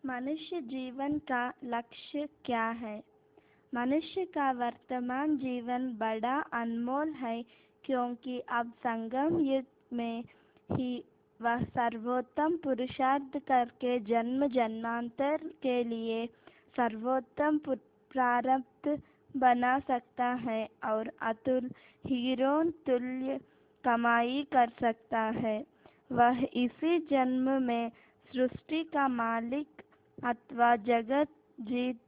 मनुष्य जीवन का लक्ष्य क्या है? मनुष्य का वर्तमान जीवन बड़ा अनमोल है, क्योंकि अब संगम युग में ही वह सर्वोत्तम पुरुषार्थ करके जन्म जन्मांतर के लिए सर्वोत्तम प्रारब्ध बना सकता है और अतुल हीरों तुल्य कमाई कर सकता है। वह इसी जन्म में सृष्टि का मालिक अथवा जगत जीत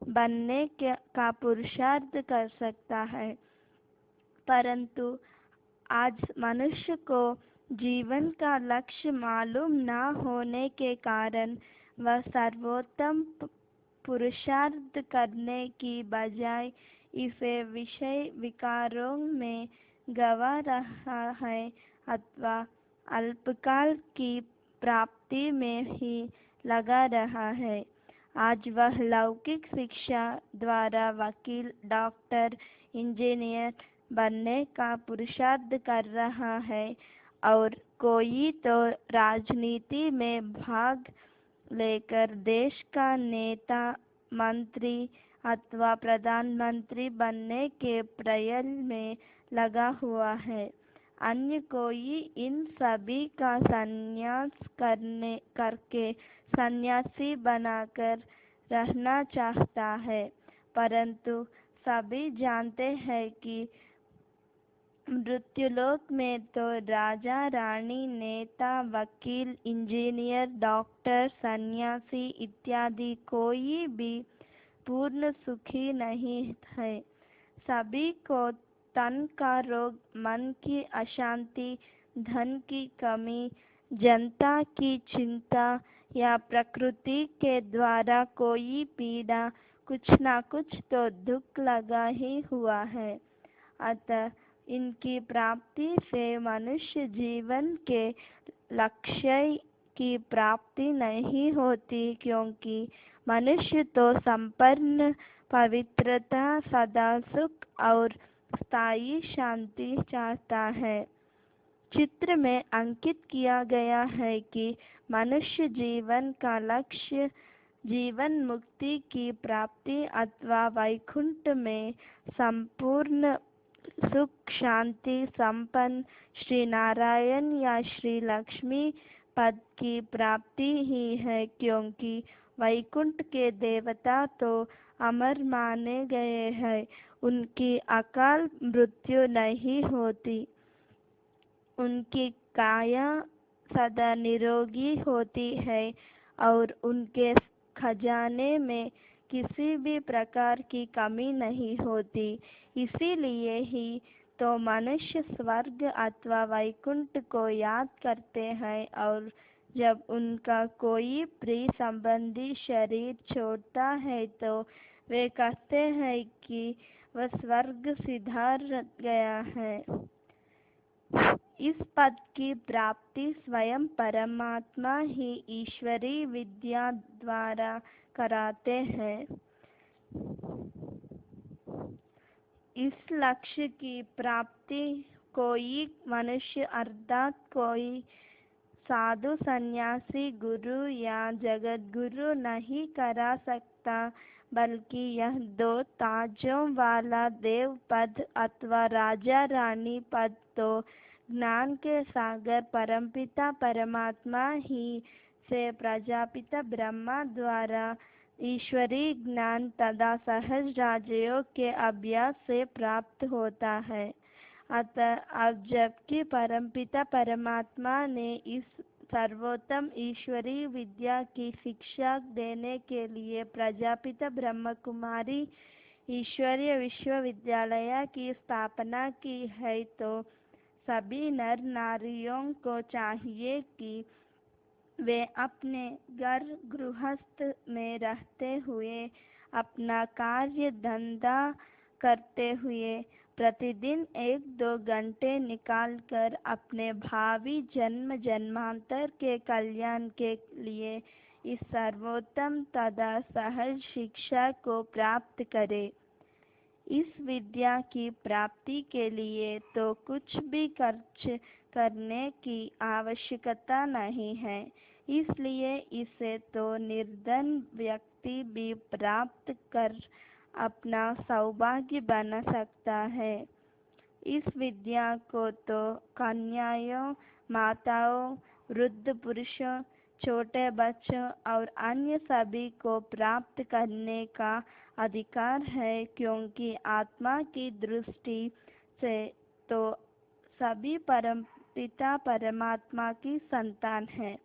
बनने का पुरुषार्थ कर सकता है। परंतु आज मनुष्य को जीवन का लक्ष्य मालूम न होने के कारण वह सर्वोत्तम पुरुषार्थ करने की बजाय इसे विषय विकारों में गंवा रहा है अथवा अल्पकाल की प्राप्ति में ही लगा रहा है। आज वह लौकिक शिक्षा द्वारा वकील, डॉक्टर, इंजीनियर बनने का पुरुषार्थ कर रहा है और कोई तो राजनीति में भाग लेकर देश का नेता, मंत्री अथवा प्रधानमंत्री बनने के प्रयास में लगा हुआ है। अन्य कोई इन सभी का संन्यास करके सन्यासी बनाकर रहना चाहता है। परंतु सभी जानते हैं कि मृत्युलोक में तो राजा, रानी, नेता, वकील, इंजीनियर, डॉक्टर, सन्यासी इत्यादि कोई भी पूर्ण सुखी नहीं है। सभी को तन का रोग, मन की अशांति, धन की कमी, जनता की चिंता या प्रकृति के द्वारा कोई पीड़ा, कुछ न कुछ तो दुख लगा ही हुआ है। अतः इनकी प्राप्ति से मनुष्य जीवन के लक्ष्य की प्राप्ति नहीं होती, क्योंकि मनुष्य तो संपन्न पवित्रता, सदा सुख और स्थायी शांति चाहता है। चित्र में अंकित किया गया है कि मनुष्य जीवन का लक्ष्य जीवन मुक्ति की प्राप्ति अथवा वैकुंठ में संपूर्ण सुख, शांति, संपन्न श्री नारायण या श्री लक्ष्मी पद की प्राप्ति ही है, क्योंकि वैकुंठ के देवता तो अमर माने गए हैं। उनकी अकाल मृत्यु नहीं होती, उनकी काया सदा निरोगी होती है और उनके खजाने में किसी भी प्रकार की कमी नहीं होती। इसीलिए ही तो मनुष्य स्वर्ग अथवा वैकुंठ को याद करते हैं और जब उनका कोई प्रिय संबंधी शरीर छोड़ता है तो वे कहते हैं कि वह स्वर्ग सिधार गया है। इस पद की प्राप्ति स्वयं परमात्मा ही ईश्वरीय विद्या द्वारा कराते हैं। इस लक्ष्य की प्राप्ति कोई मनुष्य अर्थात कोई साधु, सन्यासी, गुरु या जगत गुरु नहीं करा सकता, बल्कि यह दो ताजों वाला देव पद अथवा राजा रानी पद तो ज्ञान के सागर परमपिता परमात्मा ही से प्रजापिता ब्रह्मा द्वारा ईश्वरीय ज्ञान तथा सहज राजयोग के अभ्यास से प्राप्त होता है। अतः अब जबकि परमपिता परमात्मा ने इस सर्वोत्तम ईश्वरीय विद्या की शिक्षा देने के लिए प्रजापिता ब्रह्म कुमारी ईश्वरीय विश्वविद्यालय की स्थापना की है, तो सभी नर नारियों को चाहिए कि वे अपने घर गृहस्थ में रहते हुए अपना कार्य धंधा करते हुए प्रतिदिन 1-2 घंटे निकालकर अपने भावी जन्म जन्मांतर के कल्याण के लिए इस सर्वोत्तम तथा सहज शिक्षा को प्राप्त करें। इस विद्या की प्राप्ति के लिए तो कुछ भी खर्च करने की आवश्यकता नहीं है, इसलिए इसे तो निर्धन व्यक्ति भी प्राप्त कर अपना सौभाग्य बना सकता है। इस विद्या को तो कन्याओं, माताओं, वृद्ध पुरुषों, छोटे बच्चों और अन्य सभी को प्राप्त करने का अधिकार है, क्योंकि आत्मा की दृष्टि से तो सभी परमपिता परमात्मा की संतान हैं।